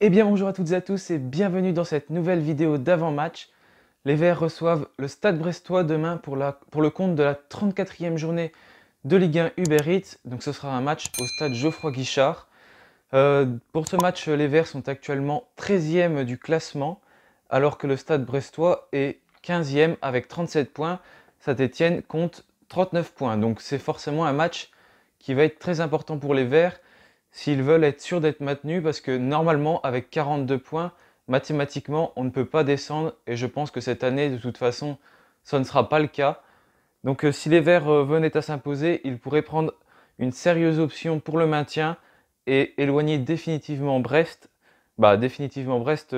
Eh bien bonjour à toutes et à tous et bienvenue dans cette nouvelle vidéo d'avant-match. Les Verts reçoivent le Stade Brestois demain pour le compte de la 34e journée de Ligue 1 Uber Eats. Donc ce sera un match au stade Geoffroy Guichard. Pour ce match, les Verts sont actuellement 13e du classement alors que le Stade Brestois est 15e avec 37 points. Saint-Étienne compte 39 points. Donc c'est forcément un match qui va être très important pour les Verts s'ils veulent être sûrs d'être maintenus, parce que normalement, avec 42 points, mathématiquement, on ne peut pas descendre, et je pense que cette année, de toute façon, ça ne sera pas le cas. Donc si les Verts venaient à s'imposer, ils pourraient prendre une sérieuse option pour le maintien et éloigner définitivement Brest. Définitivement Brest,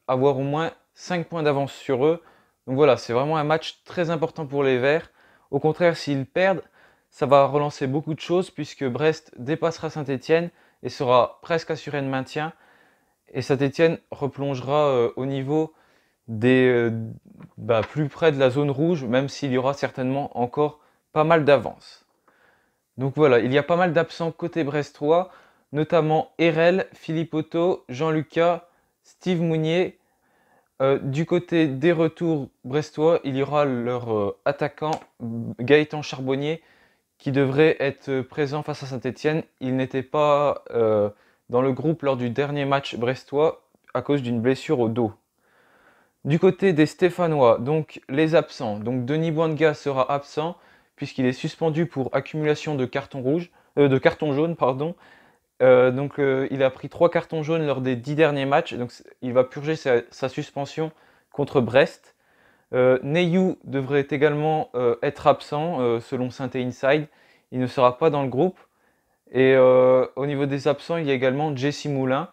avoir au moins 5 points d'avance sur eux. Donc voilà, c'est vraiment un match très important pour les Verts. Au contraire, s'ils perdent, ça va relancer beaucoup de choses puisque Brest dépassera Saint-Étienne et sera presque assuré de maintien. Et Saint-Étienne replongera au niveau des plus près de la zone rouge, même s'il y aura certainement encore pas mal d'avance. Donc voilà, il y a pas mal d'absents côté brestois, notamment Erel, Philippe Otto, Jean-Lucas, Steve Mounier. Du côté des retours brestois, il y aura leur attaquant Gaëtan Charbonnier qui devrait être présent face à Saint-Étienne. Il n'était pas dans le groupe lors du dernier match brestois à cause d'une blessure au dos. Du côté des Stéphanois, donc les absents. Donc Denis Bouanga sera absent puisqu'il est suspendu pour accumulation de cartons rouges, de cartons jaunes, pardon. Il a pris 3 cartons jaunes lors des 10 derniers matchs, donc il va purger sa suspension contre Brest. Neyou devrait également être absent selon Synthé Inside. Il ne sera pas dans le groupe. Et au niveau des absents, il y a également Jesse Moulin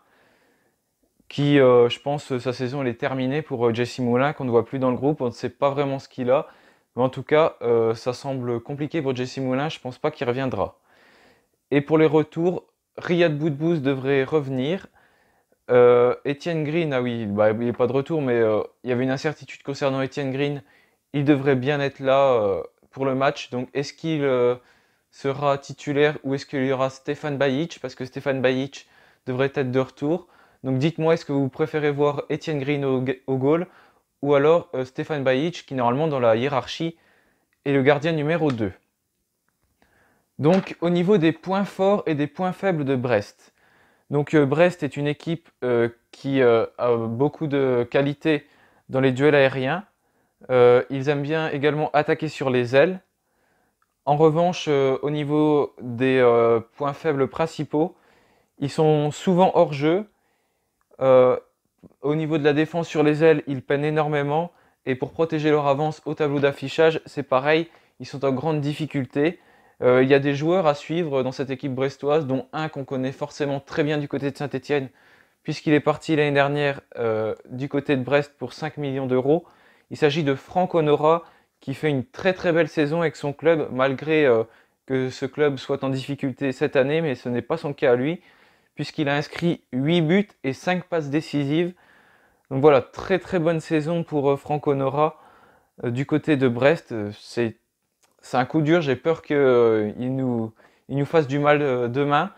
qui, je pense, sa saison elle est terminée pour Jesse Moulin, qu'on ne voit plus dans le groupe. On ne sait pas vraiment ce qu'il a. Mais en tout cas, ça semble compliqué pour Jesse Moulin. Je ne pense pas qu'il reviendra. Et pour les retours, Riyad Boudbouz devrait revenir. Etienne Green, ah oui, il n'est pas de retour, mais il y avait une incertitude concernant Etienne Green. Il devrait bien être là pour le match. Donc, est-ce qu'il sera titulaire ou est-ce qu'il y aura Stéphane Bajic? Parce que Stéphane Bajic devrait être de retour. Donc, dites-moi, est-ce que vous préférez voir Etienne Green au goal ou alors Stéphane Bajic, qui normalement dans la hiérarchie est le gardien numéro 2. Donc, au niveau des points forts et des points faibles de Brest. Donc Brest est une équipe qui a beaucoup de qualité dans les duels aériens. Ils aiment bien également attaquer sur les ailes. En revanche, au niveau des points faibles principaux, ils sont souvent hors jeu. Euh, Au niveau de la défense sur les ailes, ils peinent énormément. Et pour protéger leur avance au tableau d'affichage, c'est pareil, ils sont en grande difficulté. Il y a des joueurs à suivre dans cette équipe brestoise, dont un qu'on connaît forcément très bien du côté de Saint-Étienne, puisqu'il est parti l'année dernière du côté de Brest pour 5 millions d'euros. Il s'agit de Franck Honora, qui fait une très très belle saison avec son club, malgré que ce club soit en difficulté cette année, mais ce n'est pas son cas à lui, puisqu'il a inscrit 8 buts et 5 passes décisives. Donc voilà, très très bonne saison pour Franck Honora du côté de Brest. C'est un coup dur, j'ai peur qu'il nous fasse du mal demain,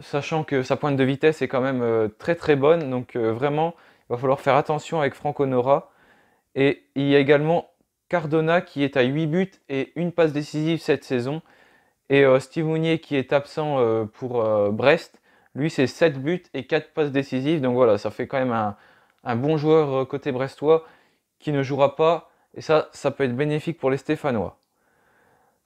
sachant que sa pointe de vitesse est quand même très très bonne. Donc vraiment, il va falloir faire attention avec Franck Honora. Et il y a également Cardona qui est à 8 buts et une passe décisive cette saison. Et Steve Mounier qui est absent pour Brest, lui c'est 7 buts et 4 passes décisives. Donc voilà, ça fait quand même un bon joueur côté brestois qui ne jouera pas. Et ça peut être bénéfique pour les Stéphanois.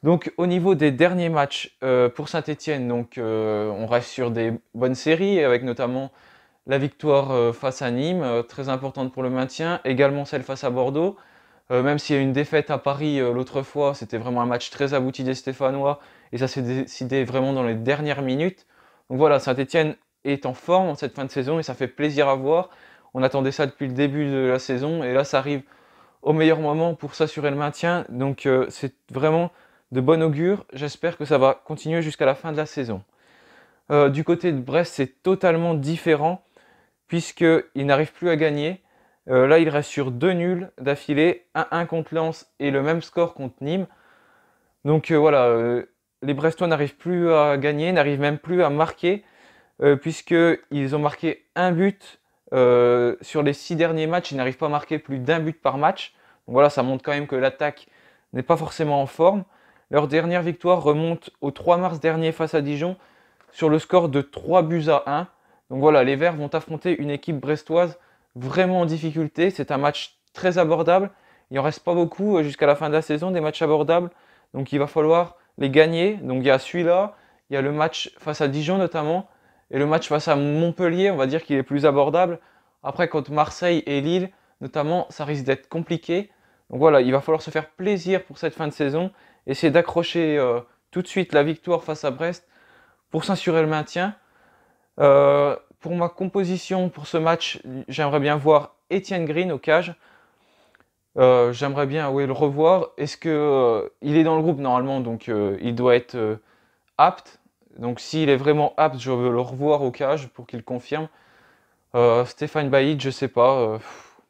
Donc au niveau des derniers matchs pour Saint-Étienne, on reste sur des bonnes séries avec notamment la victoire face à Nîmes, très importante pour le maintien, également celle face à Bordeaux. Même s'il y a eu une défaite à Paris l'autre fois, c'était vraiment un match très abouti des Stéphanois et ça s'est décidé vraiment dans les dernières minutes. Donc voilà, Saint-Étienne est en forme en cette fin de saison et ça fait plaisir à voir. On attendait ça depuis le début de la saison et là ça arrive au meilleur moment pour s'assurer le maintien. Donc c'est vraiment de bon augure. J'espère que ça va continuer jusqu'à la fin de la saison. Du côté de Brest, c'est totalement différent puisqu'ils n'arrivent plus à gagner. Là, il reste sur 2 nuls d'affilée, 1-1 contre Lens et le même score contre Nîmes. Donc voilà, les Brestois n'arrivent plus à gagner, n'arrivent même plus à marquer, puisqu'ils ont marqué un but Sur les 6 derniers matchs, ils n'arrivent pas à marquer plus d'un but par match. Donc voilà, ça montre quand même que l'attaque n'est pas forcément en forme. Leur dernière victoire remonte au 3 mars dernier face à Dijon sur le score de 3 buts à 1. Donc voilà, les Verts vont affronter une équipe brestoise vraiment en difficulté. C'est un match très abordable. Il n'en reste pas beaucoup jusqu'à la fin de la saison, des matchs abordables. Donc il va falloir les gagner. Donc il y a celui-là, il y a le match face à Dijon notamment, et le match face à Montpellier, on va dire qu'il est plus abordable. Après, contre Marseille et Lille, notamment, ça risque d'être compliqué. Donc voilà, il va falloir se faire plaisir pour cette fin de saison, essayer d'accrocher tout de suite la victoire face à Brest pour s'assurer le maintien. Pour ma composition pour ce match, j'aimerais bien voir Étienne Green au cage. J'aimerais bien le revoir. Est-ce que il est dans le groupe normalement, donc il doit être apte. Donc s'il est vraiment apte, je veux le revoir au cage pour qu'il confirme. Stéphane Bailly, je sais pas.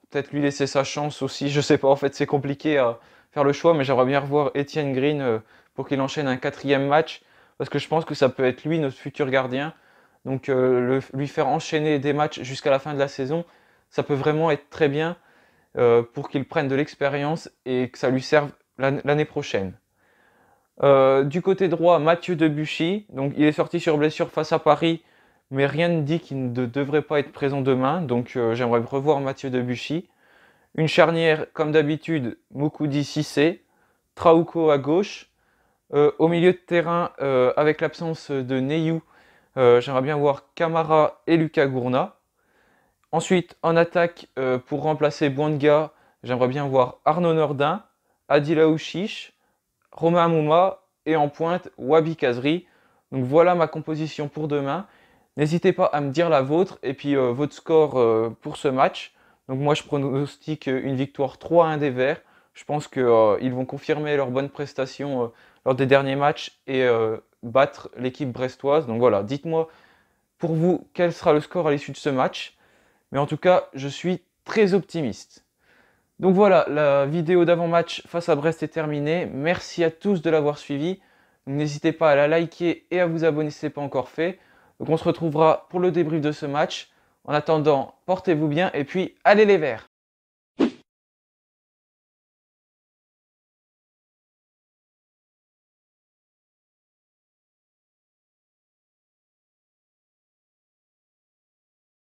Peut-être lui laisser sa chance aussi. Je sais pas. En fait, c'est compliqué à faire le choix, mais j'aimerais bien revoir Étienne Green pour qu'il enchaîne un 4e match, parce que je pense que ça peut être lui notre futur gardien. Donc lui faire enchaîner des matchs jusqu'à la fin de la saison, ça peut vraiment être très bien pour qu'il prenne de l'expérience et que ça lui serve l'année prochaine. Du côté droit, Mathieu Debuchy. Donc il est sorti sur blessure face à Paris, mais rien ne dit qu'il ne devrait pas être présent demain. Donc j'aimerais revoir Mathieu Debuchy. Une charnière, comme d'habitude, Moukoudi Cissé, Traouko à gauche. Au milieu de terrain, avec l'absence de Neyou, j'aimerais bien voir Camara et Lucas Gourna. Ensuite, en attaque, pour remplacer Bouanga, j'aimerais bien voir Arnaud Nordin, Adil Aouchiche, Romain Mouma et en pointe Wabi Kazri. Donc voilà ma composition pour demain. N'hésitez pas à me dire la vôtre et puis votre score pour ce match. Donc moi je pronostique une victoire 3-1 des Verts. Je pense qu'ils vont confirmer leur bonne prestation lors des derniers matchs et battre l'équipe brestoise. Donc voilà, dites-moi pour vous quel sera le score à l'issue de ce match. Mais en tout cas, je suis très optimiste. Donc voilà, la vidéo d'avant-match face à Brest est terminée. Merci à tous de l'avoir suivi. N'hésitez pas à la liker et à vous abonner si ce n'est pas encore fait. Donc on se retrouvera pour le débrief de ce match. En attendant, portez-vous bien et puis allez les Verts!